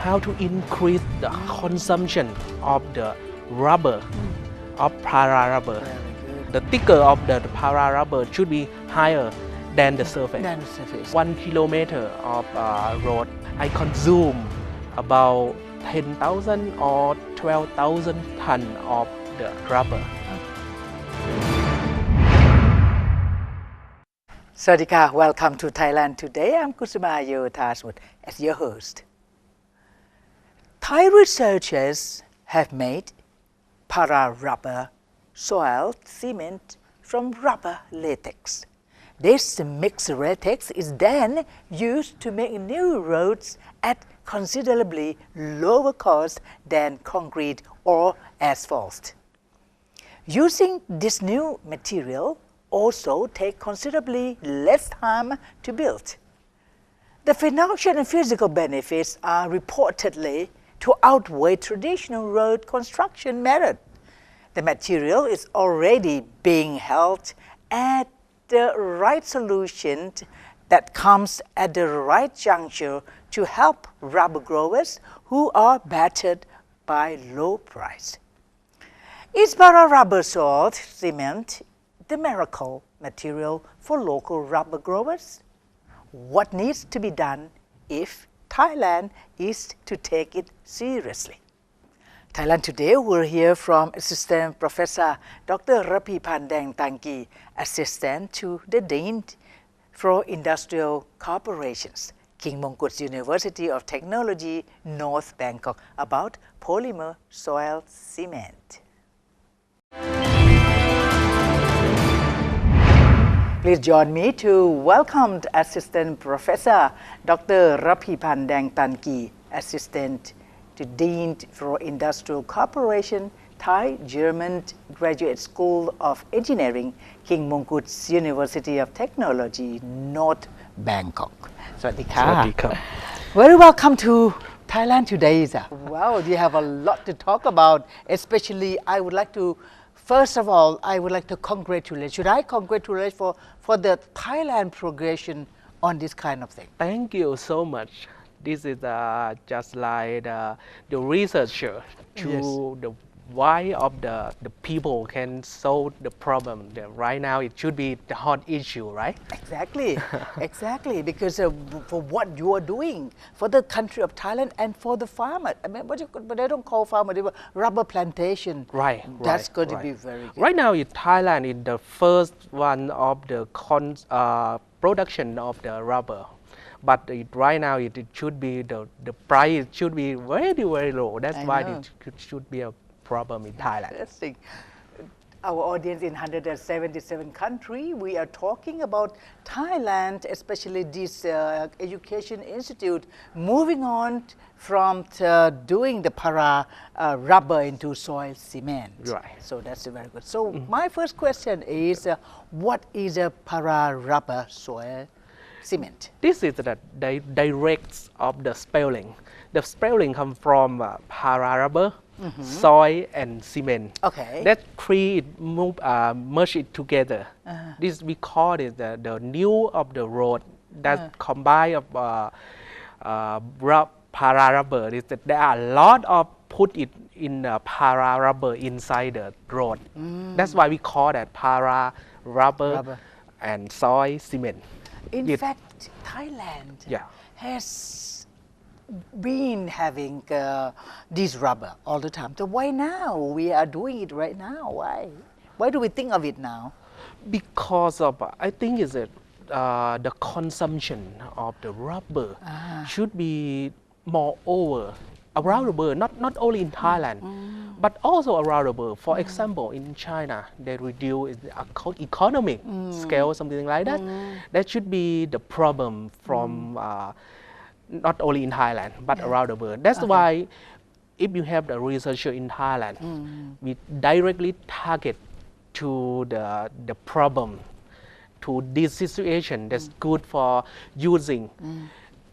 how to increase the consumption of the rubber, of para rubber. The thicker of the para rubber should be higher than the surface. 1 kilometer of road, I consume about 10,000 or 12,000 ton of the rubber. Sawadika, welcome to Thailand today. I'm Kusuma Yotasmut as your host. Thai researchers have made para rubber soil cement from rubber latex. This mixed latex is then used to make new roads at considerably lower cost than concrete or asphalt. Using this new material also takes considerably less time to build. The financial and physical benefits are reportedly to outweigh traditional road construction method. The material is already being held at the right solution that comes at the right juncture to help rubber growers who are battered by low price. Is para rubber soil cement the miracle material for local rubber growers? What needs to be done if Thailand is to take it seriously? Thailand today will hear from Assistant Professor Dr. Rapeephun Dangtungee, Assistant to the Dean for Industrial Corporations, King Mongkut's University of Technology, North Bangkok, about polymer soil cement. Please join me to welcome Assistant Professor Dr. Rapeephun Dangtungee, Assistant to Dean for Industrial Corporation, Thai German Graduate School of Engineering, King Mongkut's University of Technology, North Bangkok. Sawadika. Very welcome to Thailand today, sir. Wow, you have a lot to talk about, especially I would like to first of all, I would like to congratulate. Should I congratulate for the Thailand progression on this kind of thing? Thank you so much. This is just like the researcher to the why of the people can solve the problem. Right now, it should be the hot issue, right? Exactly, exactly. Because for what you are doing for the country of Thailand and for the farmer, I mean, but they don't call farmer, they were rubber plantation. Right. That's going to be very good. Right now, in Thailand, is the first one of the production of the rubber. But right now, it should be the price should be very, very low. That's why it should be a problem in Thailand. Interesting. Our audience in 177 countries, we are talking about Thailand, especially this education institute, moving on from doing the para rubber into soil cement. Right. So that's very good. So my first question is, what is a para rubber soil cement? This is the direct of the spelling. The spelling comes from para rubber, soil and cement. Okay. That three merge it together. This we call it the new of the road that combine of para rubber. Is that there are a lot of put it in para rubber inside the road. That's why we call that para rubber and soil cement. In fact, Thailand has been having this rubber all the time. So why now we are doing it right now? Why? Why do we think of it now? Because of I think is that the consumption of the rubber should be more over around the world, not only in Thailand, but also around the world. For example, in China, they reduce the economic scale, something like that. That should be the problem from not only in Thailand, but around the world. That's why if you have the researcher in Thailand, we directly target to the problem, to this situation that's good for using.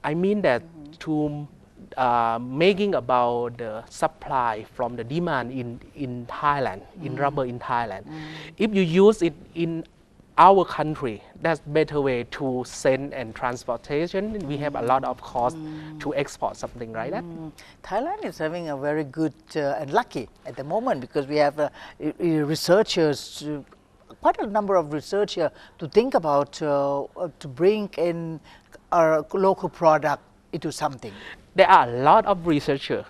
I mean that to making about the supply from the demand in Thailand, in rubber in Thailand. If you use it in our country, that's better way to send and transportation. We have a lot of cost to export something like that. Thailand is having a very good and lucky at the moment because we have researchers, quite a number of researchers to think about to bring in our local product into something. There are a lot of researchers,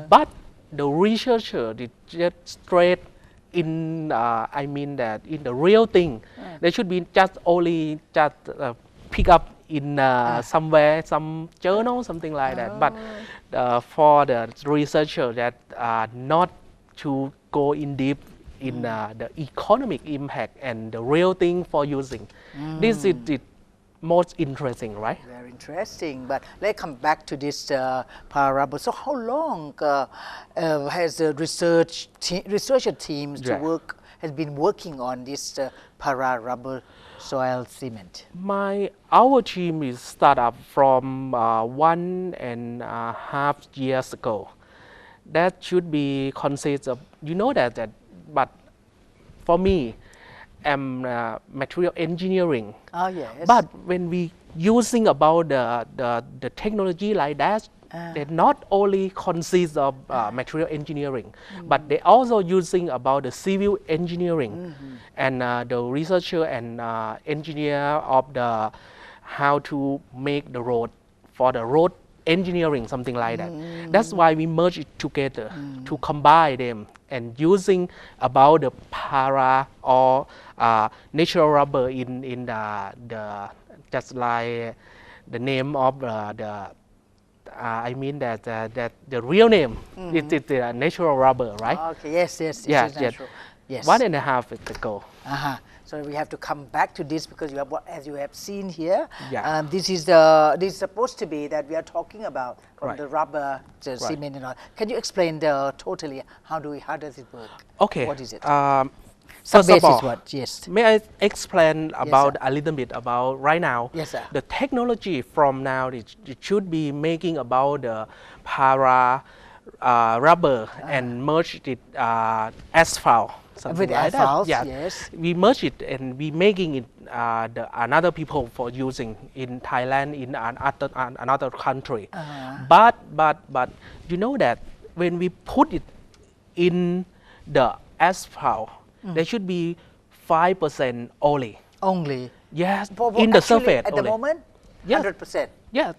but the researcher did just straight in I mean that in the real thing, they should be just only just pick up in somewhere, some journal, something like that. But for the researcher that not to go in deep in the economic impact and the real thing for using. This is the most interesting, right? Very interesting. But let's come back to this para-rubber. So how long has the researcher teams has been working on this para-rubber soil cement? Our team is start up from 1.5 years ago. That should be consists of, you know that but for me, I'm material engineering. Oh yes. But when we using about the technology like that, they not only consist of material engineering, but they also using about the civil engineering and the researcher and engineer of the how to make the road for the road engineering, something like that. That's why we merge it together to combine them and using about the para or natural rubber in the just like the name of the I mean that the real name is the natural rubber, right? Okay. Yes. Yeah. Natural. Yes. 1.5 years ago. So we have to come back to this because you have, as you have seen here, Yeah. this is supposed to be that we are talking about from the rubber, the cement and all. Can you explain totally how does it work? Okay. What is it? First of all, yes. may I explain about a little bit about right now? Yes, sir. The technology from now it should be making about the para rubber and merge it asphalt. With like asphalt, that. yes. We merge it and we making it another people for using in Thailand, in another country. But you know that when we put it in the asphalt, there should be 5% only. Only? Yes, But in the actually, surface at only. the moment, Yes. 100%. Yeah.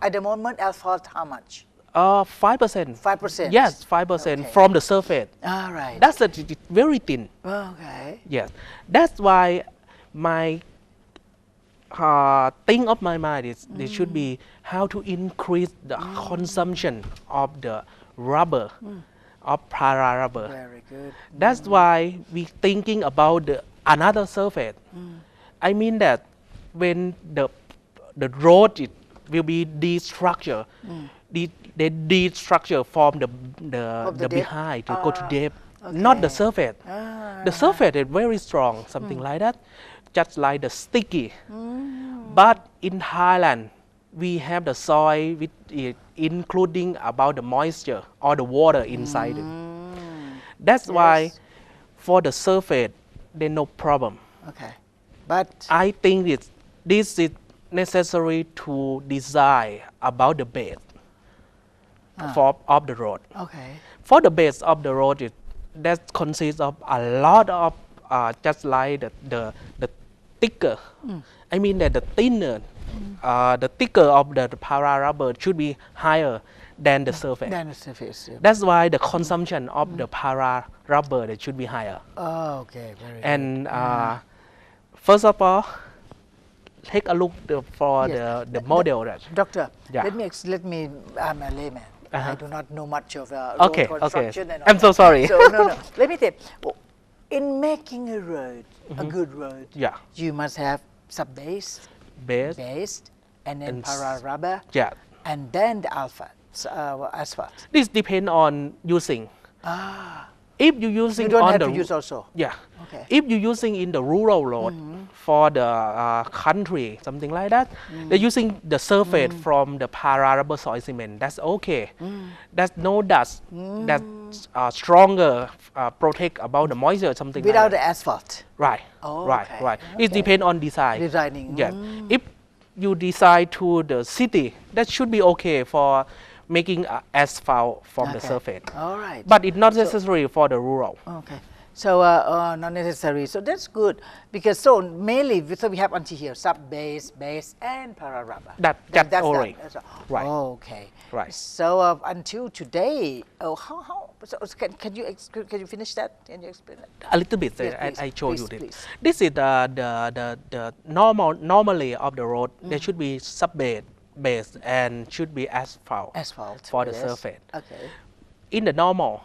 At the moment, asphalt how much? 5%. 5%? Yes, 5% Okay. from the surface. All right. That's very thin. Okay. Yes, that's why my thing of my mind is there should be how to increase the consumption of the rubber, of para rubber. Very good. That's why we thinking about another surface. I mean that when the road will be destructured, they destructure from the behind to go to depth, not the surface. The surface is very strong, something like that, just like the sticky. But in Thailand, we have the soil with it, including about the moisture or the water inside it. That's why for the surface, there's no problem. Okay. But I think this is necessary to design about the base of the road. okay. For the base of the road, that consists of a lot of just like the thicker. I mean that the thinner, the thicker of the para rubber should be higher than the surface. Then the surface. Yeah. That's why the consumption of the para rubber that should be higher. Oh, okay. Very good. And first of all, take a look for the model. Doctor, Yeah. let me. I'm a layman. I do not know much of road Okay. construction and all I'm so that. sorry. So no. Let me tell you, in making a road, a good road, Yeah. you must have sub-base, Base. and then And para rubber, Yeah. and then the asphalt. This depends on using. If you're using You don't on have the to use also. Yeah. Okay. If you're using in the rural road for the country, something like that, they're using the surface from the para rubber soil cement. That's okay. That's no dust. stronger protect about the moisture something Without like the that. asphalt. Right, Oh, right, okay. right. It depends on design. Designing. Yeah. If you design to the city, that should be okay for making asphalt from the Okay. surface. All right. But it's not necessary for the rural. Okay. So not necessary. So that's good because so mainly so we have until here sub base, base, and para rubber. That's all right. That's all. Right. Okay. Right. So until today, how so can you finish that? Can you explain that? A little bit. Yes, please. I show you Please, this. please. This is the normally of the road. There should be sub base and should be asphalt. Asphalt for the yes. surface. Okay. In the normal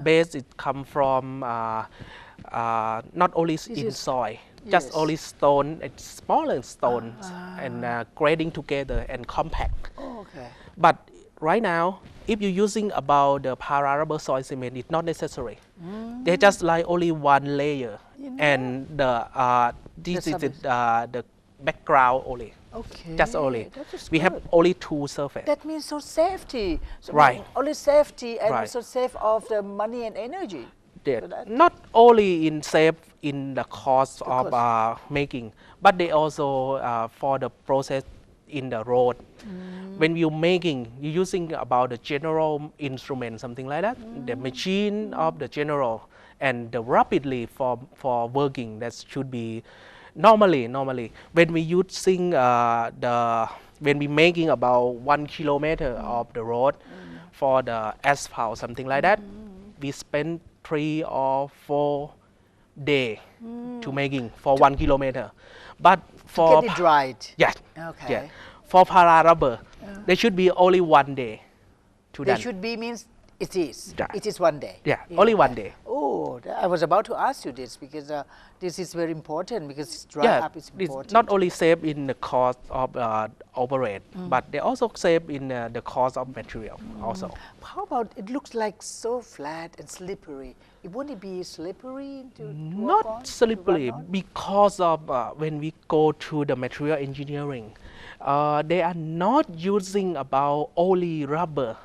base, it come from not only in is- soil, just yes. only stone, it's smaller stones and grading together and compact. Oh, okay. But right now, if you're using about the para rubber soil cement, it's not necessary. They just like only one layer, and this is the background only. Okay. Just only. That is We have good. only two surface. That means so safety. So Right. Only safety and Right. also save of the money and energy. That So that- not only in save in the cost of cost. making, but they also for the process in the road. When you're making, you're using about the general instrument, something like that, the machine of the general, and the rapidly for working that should be normally when we using when we making about 1 kilometer of the road for the asphalt, something like that, we spend 3 or 4 days to making for 1 kilometer. But for Get it dried. yeah, Okay. yeah, for para rubber, there should be only 1 day to There done. should be means it is. Yeah. It is 1 day. Yeah, only 1 day. Oh, I was about to ask you this because this is very important because dry Yeah, up is it's important. not only save in the cost of operate, but they also save in the cost of material also. How about it looks like so flat and slippery. It wouldn't be slippery to walk on, Not to slippery run on? because of when we go to the material engineering, they are not using about only rubber,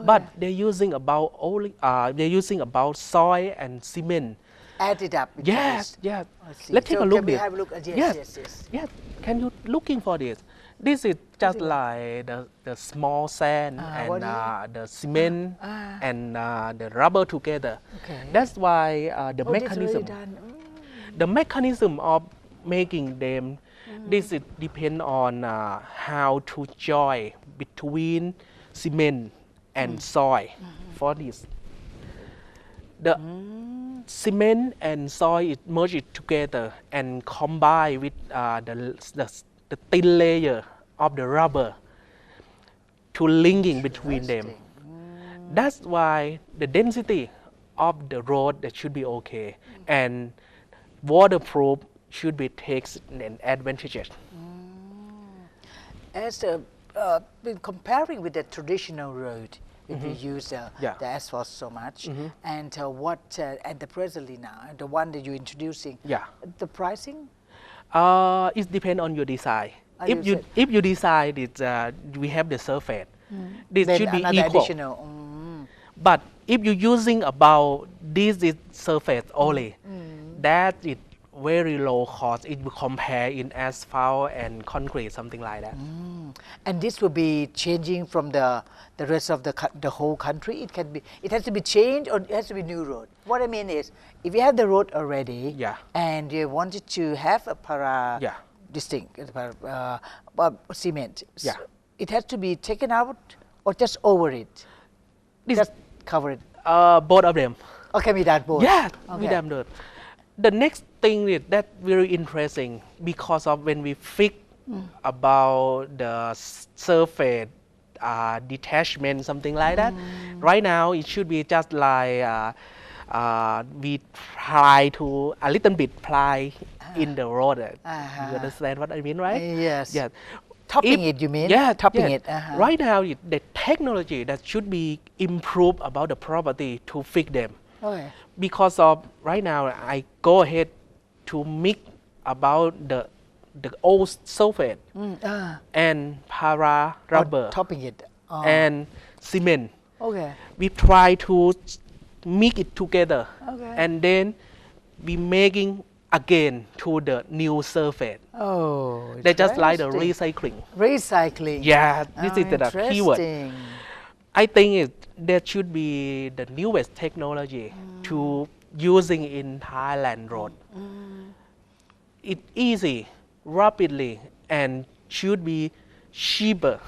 but they're using about only they're using about soil and cement. Add it up. with Yes, this. yes. I see. Let's take So a look. Can we this. have a look? Yes, yes, yes, yes. yes. Can you looking for this? This is just like the small sand what and the cement and the rubber together. Okay. That's why the Oh, that's mechanism. really done. The mechanism of making them, this is depend on how to join between cement and soil for this. The cement and soil is merged together and combine with the thin layer of the rubber to linking between them. That's why the density of the road that should be okay and waterproof should be takes an advantage. As been comparing with the traditional road, if you use the asphalt so much, and what at the presently now, and the one that you're introducing, Yeah. the pricing. It depends on your design. You said- If you decide it, we have the surface. This Then should be another equal. additional. But if you're using about this is surface only, that is very low cost. It will compare in asphalt and concrete, something like that. And this will be changing from the rest of the whole country. It has to be changed, or it has to be new road. What I mean is, if you have the road already, Yeah. and you wanted to have a para Yeah. distinct cement, Yeah. it has to be taken out or just over it, This- just cover it. Both of them. Okay, we done both. Yeah, Okay. we done both. The next thing is that very interesting because of when we fix about the surface detachment, something like that. Right now, it should be just like we try to a little bit ply in the road. You understand what I mean, right? Yes. Yes. Topping it, you mean? Yeah, Topping yeah. it. Right now, the technology that should be improved about the property to fix them. Okay. Because of right now, I go ahead to mix about the old surface and para rubber Topping it. and cement. Okay. We try to mix it together, Okay. and then we making again to the new surface. Oh, They just like the interesting. recycling. Recycling. Yeah, this Oh, is the keyword. interesting. I think there should be the newest technology to using in Thailand road. It's easy, rapidly, and should be cheaper.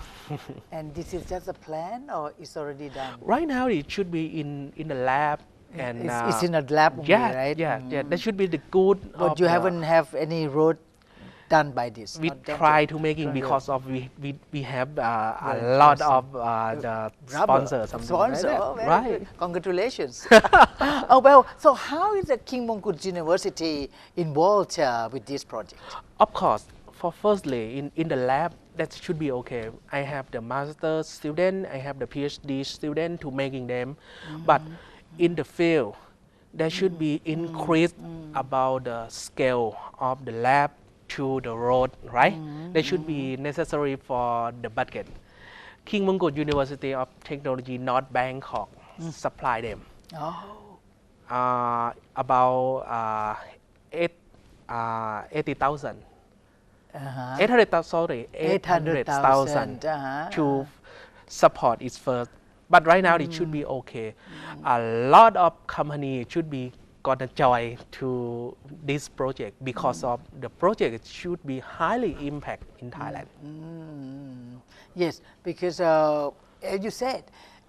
And this is just a plan, or it's already done? Right now, it should be in the lab, and It's in a lab only, yeah, right? yeah. That should be the good. But of you the- haven't have any road done by this. We not done try yet. to making Not yet. because of we have a Very lot interesting. of the Rubber. sponsors, something Sponsor. like that. Oh, very Right. good. Congratulations. Oh well. So how is the King Mongkut University involved with this project? Of course, for firstly, in the lab, that should be okay. I have the master student, I have the PhD student to making them, but in the field, there should be increase about the scale of the lab to the road, right? That should be necessary for the budget. King Mongkut University of Technology, North Bangkok, supply them. Oh. About 80,000. Uh-huh. 800,000 uh-huh. to support its first. But right now it should be okay. A lot of companies should be gonna join to this project because of the project should be highly impact in Thailand. Yes, because as you said,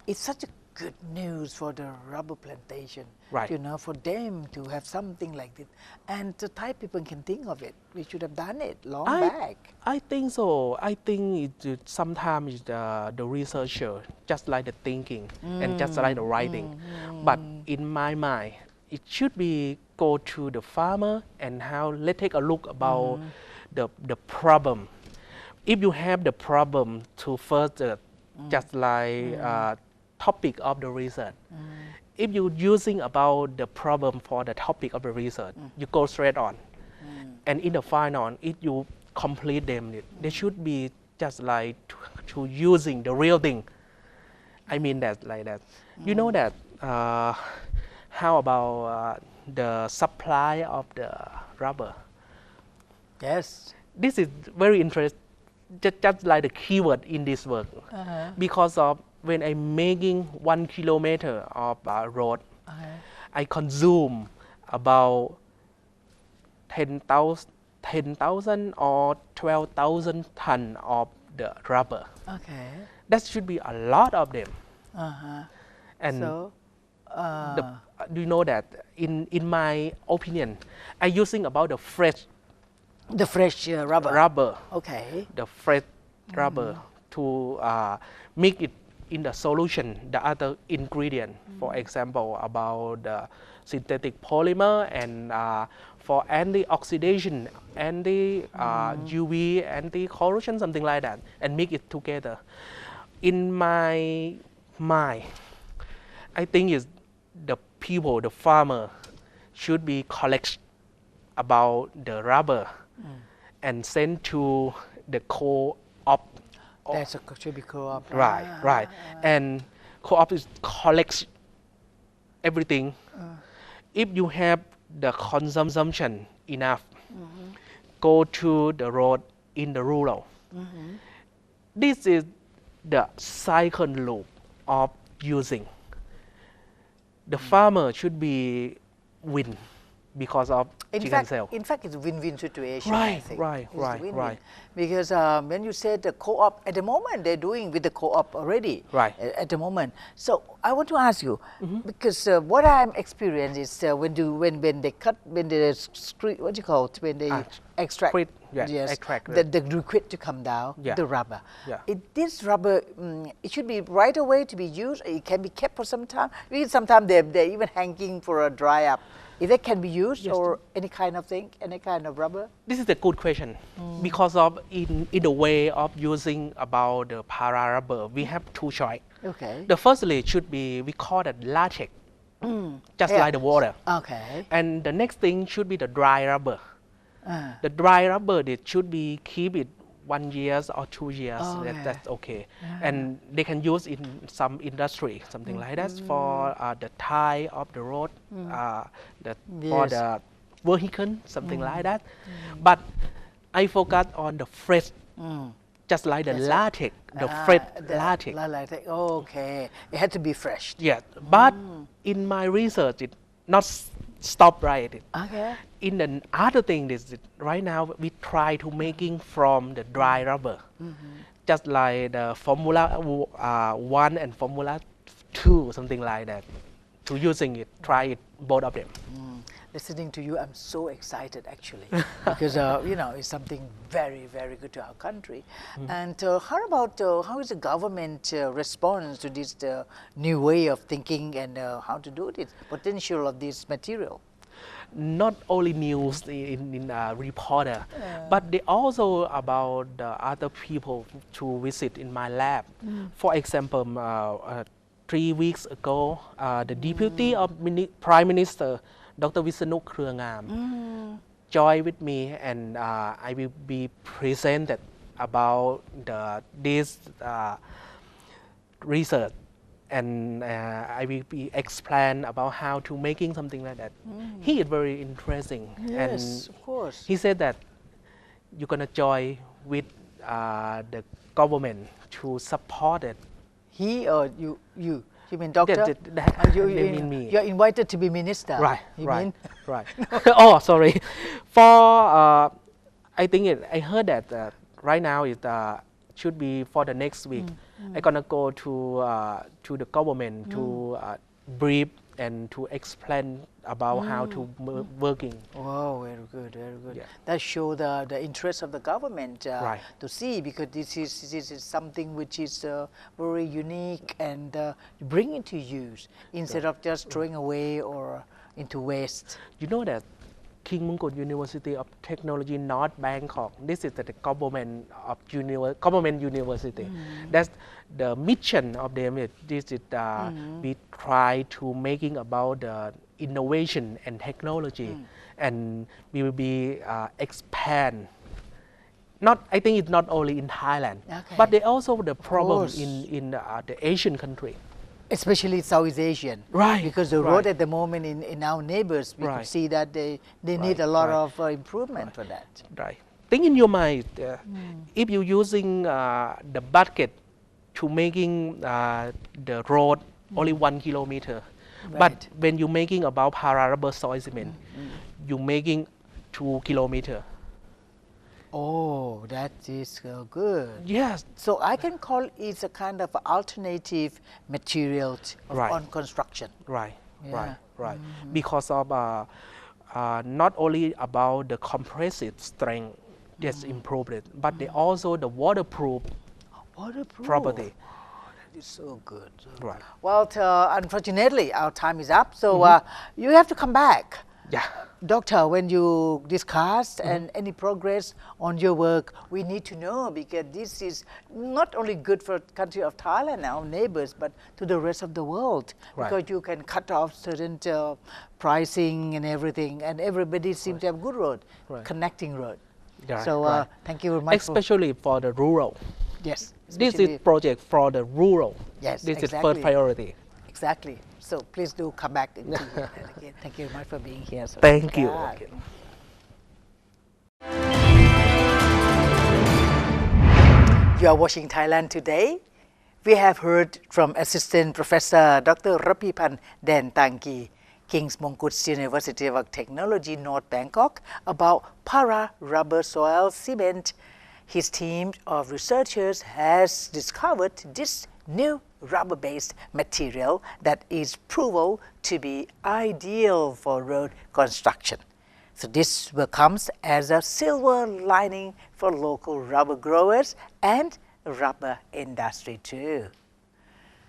it's such a good news for the rubber plantation. Right. You know, for them to have something like this, and the Thai people can think of it. We should have done it long back. I think so. I think sometimes the researcher just like the thinking and just like the writing. But in my mind, it should be go to the farmer and how let's take a look about the problem. If you have the problem to first just like topic of the research. If you're using about the problem for the topic of the research, you go straight on. And in the final, if you complete them, they should be just like to using the real thing. I mean that like that. You know that how about the supply of the rubber? Yes. This is very interesting, just like the keyword in this work. Because of when I'm making 1 kilometer of road, I consume about 10,000 or 12,000 tons of the rubber. Okay. That should be a lot of them. And So, do you know that in my opinion, I using about the fresh the fresh rubber. Okay. the fresh rubber to make it in the solution, the other ingredient, for example, about the synthetic polymer and for anti-oxidation, anti-UV, anti-corrosion, something like that, and make it together. In my mind, I think is the people, the farmer, should be collect about the rubber and send to the co-op. That's should be co-op. Right. And co-op is collects everything. If you have the consumption enough, go to the road in the rural. This is the cycle loop of using. The farmer should be win because of chicken sale. In fact, it's a win-win situation. Right, I think. right, It's a right, win-win. right. Because when you said the co-op, at the moment they're doing with the co-op already. Right. At the moment. So I want to ask you, because what I'm experiencing is when they cut, when they what do you call it? When they extract. Quit, yeah, extract the liquid to come down, Yeah. the rubber. Yeah. This rubber, it should be right away to be used. It can be kept for some time. Maybe sometimes they're even hanging for a dry up. If that can be used, Yes. or any kind of thing, any kind of rubber. This is a good question because of in the way of using about the para rubber, we have two choice. Okay. The firstly should be we call it latex, just Yeah. like the water. Okay. And the next thing should be the dry rubber. The dry rubber, it should be keep it 1 year or 2 years. Okay. That's okay, and they can use in some industry, something like that for the tire of the road, for Yes. the vehicle, something like that. But I focus on the freight, just like the latex, the freight latex. Latex. Okay, it had to be fresh. Yeah, but in my research, it not stop right. Okay. In the other thing is that right now we try to making from the dry rubber, just like the Formula 1 and Formula 2, something like that. To using it, try it, both of them. Listening to you, I'm so excited actually, because you know, it's something very, very good to our country. And how about how is the government response to this new way of thinking and how to do this potential of this material? Not only news in reporter, but they also about other people to visit in my lab. For example, 3 weeks ago, the deputy of Prime Minister, Dr. Visanu Krungam, joined with me, and I will be presented about this research, and I will be explain about how to making something like that. He is very interesting, Yes, and of course. he said that you're gonna join with the government to support it. He or you? You mean doctor? They mean me. You're invited to be minister. Right, You right, mean? right. Oh, sorry. For I think I heard that right now it should be for the next week. I'm gonna go to the government to brief and to explain about how to working. Wow, very good, very good. Yeah. That shows the interest of the government Right. to see, because this is something which is very unique, and bring it to use instead of just throwing away or into waste. You know that King Mongkut University of Technology, North Bangkok. This is the government of government university. That's the mission of them. This is we try to making about the innovation and technology, and we will be expand. I think it's not only in Thailand, Okay. but they also the problem course. in the Asian country. Especially Southeast Asian, Right, because the road right. at the moment in our neighbors, we can Right. see that they need Right, a lot right. of improvement for that. Right. Think in your mind, if you using the bucket to making the road only 1 kilometer, but Right. when you making about para rubber soil cement, you making 2 kilometer. Oh, that is good. Yes. So I can call it a kind of alternative material Right. on construction. Right. Yeah. Right. Right. Because of not only about the compressive strength that's improved, but they also the waterproof Waterproof. property. That is so good. Right. Well, unfortunately, our time is up. So you have to come back. Yeah. Doctor, when you discuss and any progress on your work, we need to know, because this is not only good for the country of Thailand, our neighbors, but to the rest of the world. Right. Because you can cut off certain pricing and everything, and everybody seems to have good road, Right. connecting road. Yeah, So right. thank you very much. Especially for the rural. Yes. This especially- is project for the rural. Yes, This is exactly. first priority. Exactly. So please do come back into here again. Thank you very much for being here. So Thank you. yeah. You are watching Thailand Today. We have heard from Assistant Professor Dr. Rapeephun Dangtungee, King's Mongkut University of Technology, North Bangkok, about para rubber soil cement. His team of researchers has discovered this new rubber-based material that is proved to be ideal for road construction. So this will come as a silver lining for local rubber growers and rubber industry too.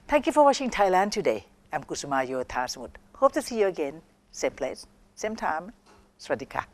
Thank you for watching Thailand Today. I'm Kusuma Yothasmut. Hope to see you again. Same place, same time. Swadika.